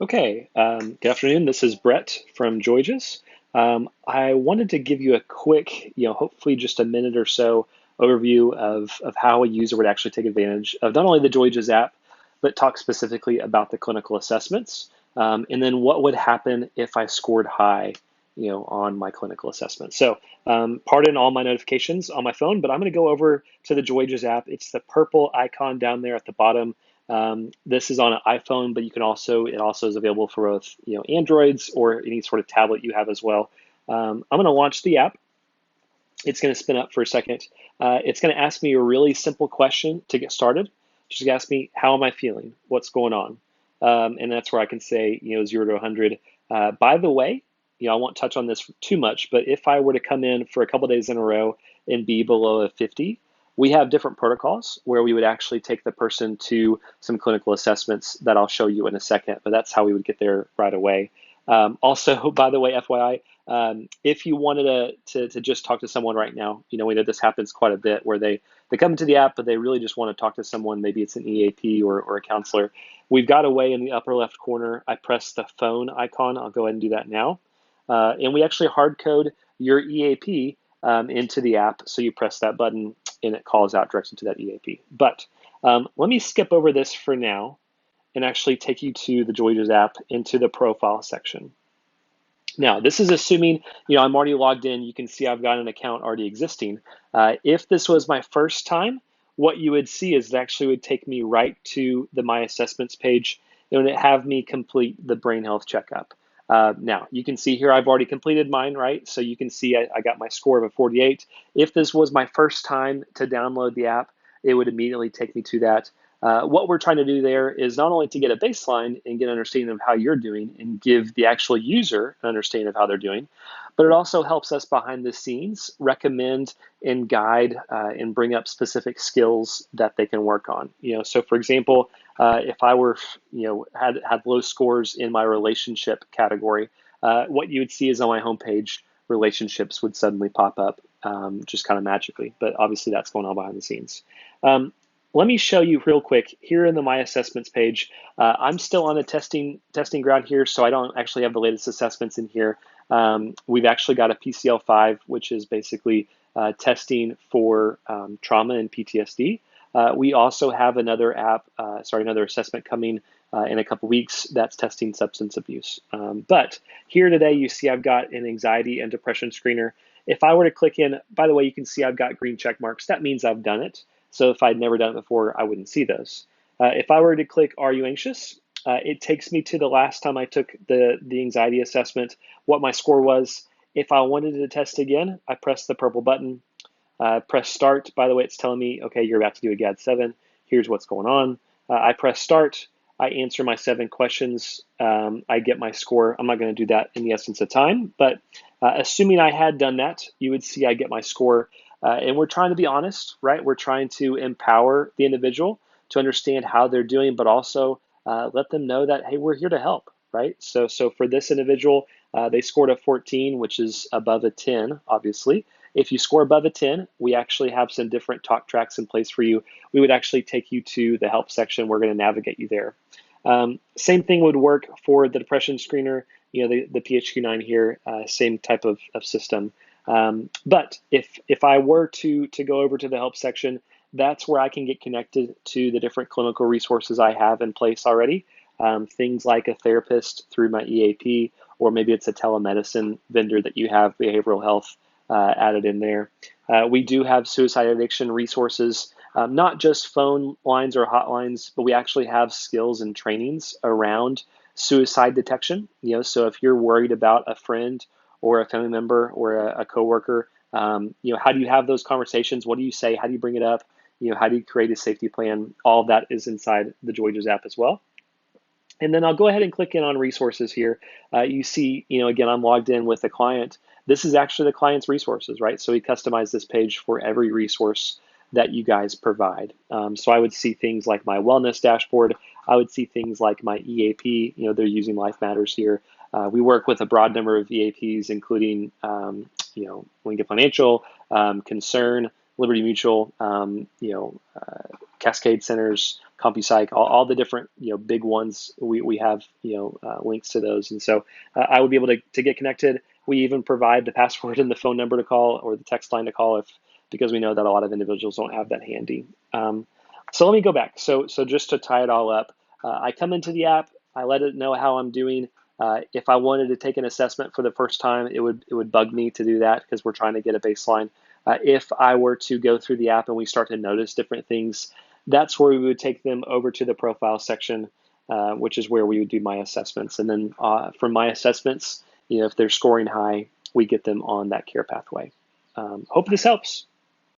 Okay, good afternoon. This is Brett from Joyages. I wanted to give you a quick, hopefully just a minute or so overview of how a user would actually take advantage of not only the Joyages app, but talk specifically about the clinical assessments, and then what would happen if I scored high, on my clinical assessment. So, pardon all my notifications on my phone, but I'm going to go over to the Joyages app. It's the purple icon down there at the bottom. This is on an iPhone, but it also is available for both, Androids or any sort of tablet you have as well. I'm going to launch the app. It's going to spin up for a second. It's going to ask me a really simple question to get started. Just ask me, how am I feeling? What's going on? And that's where I can say, 0 to 100. By the way, I won't touch on this too much, but if I were to come in for a couple days in a row and be below a 50, we have different protocols where we would actually take the person to some clinical assessments that I'll show you in a second, but that's how we would get there right away. Also, by the way, FYI, if you wanted to just talk to someone right now, we know this happens quite a bit where they come into the app, but they really just want to talk to someone. Maybe it's an EAP or a counselor. We've got a way in the upper left corner. I press the phone icon. I'll go ahead and do that now. And we actually hard code your EAP into the app. So you press that button and it calls out directly to that EAP. But let me skip over this for now and actually take you to the Joyages app into the profile section. Now, this is assuming, I'm already logged in. You can see I've got an account already existing. If this was my first time, what you would see is it actually would take me right to the My Assessments page and it have me complete the brain health checkup. Now, you can see here I've already completed mine, right? So you can see I got my score of a 48. If this was my first time to download the app, it would immediately take me to that. What we're trying to do there is not only to get a baseline and get an understanding of how you're doing and give the actual user an understanding of how they're doing, but it also helps us behind the scenes recommend and guide and bring up specific skills that they can work on. So for example, if I were, had low scores in my relationship category, what you would see is on my homepage, relationships would suddenly pop up just kind of magically. But obviously that's going on behind the scenes. Let me show you real quick here in the My Assessments page. I'm still on a testing ground here, so I don't actually have the latest assessments in here. We've actually got a PCL5, which is basically testing for trauma and PTSD. We also have another another assessment coming in a couple weeks that's testing substance abuse. But here today, you see I've got an anxiety and depression screener. If I were to click in, by the way, you can see I've got green check marks. That means I've done it. So if I'd never done it before, I wouldn't see those. If I were to click, are you anxious? It takes me to the last time I took the anxiety assessment, what my score was. If I wanted to test again, I press the purple button, press start. By the way, it's telling me, okay, you're about to do a GAD-7. Here's what's going on. I press start. I answer my 7 questions. I get my score. I'm not going to do that in the essence of time, but assuming I had done that, you would see I get my score. And we're trying to be honest, right? We're trying to empower the individual to understand how they're doing, but also let them know that, hey, we're here to help, right? So for this individual, they scored a 14, which is above a 10, obviously. If you score above a 10, we actually have some different talk tracks in place for you. We would actually take you to the help section. We're going to navigate you there. Same thing would work for the depression screener, the PHQ-9 here, same type of system. But if I were to go over to the help section, that's where I can get connected to the different clinical resources I have in place already. Things like a therapist through my EAP, or maybe it's a telemedicine vendor that you have behavioral health added in there. We do have suicide addiction resources, not just phone lines or hotlines, but we actually have skills and trainings around suicide detection. So if you're worried about a friend or a family member or a coworker, how do you have those conversations? What do you say? How do you bring it up? How do you create a safety plan? All of that is inside the Joyages app as well. And then I'll go ahead and click in on resources here. You see, again, I'm logged in with the client. This is actually the client's resources, right? So we customize this page for every resource that you guys provide. So I would see things like my wellness dashboard. I would see things like my EAP. They're using Life Matters here. We work with a broad number of EAPs, including, Lincoln Financial, Concern, Liberty Mutual, Cascade Centers, CompuPsych, all the different big ones. We have links to those, and so I would be able to get connected. We even provide the password and the phone number to call or the text line to call if because we know that a lot of individuals don't have that handy. So let me go back. So just to tie it all up, I come into the app, I let it know how I'm doing. If I wanted to take an assessment for the first time, it would bug me to do that because we're trying to get a baseline. If I were to go through the app and we start to notice different things, that's where we would take them over to the profile section, which is where we would do my assessments. And then from my assessments, if they're scoring high, we get them on that care pathway. Hope this helps.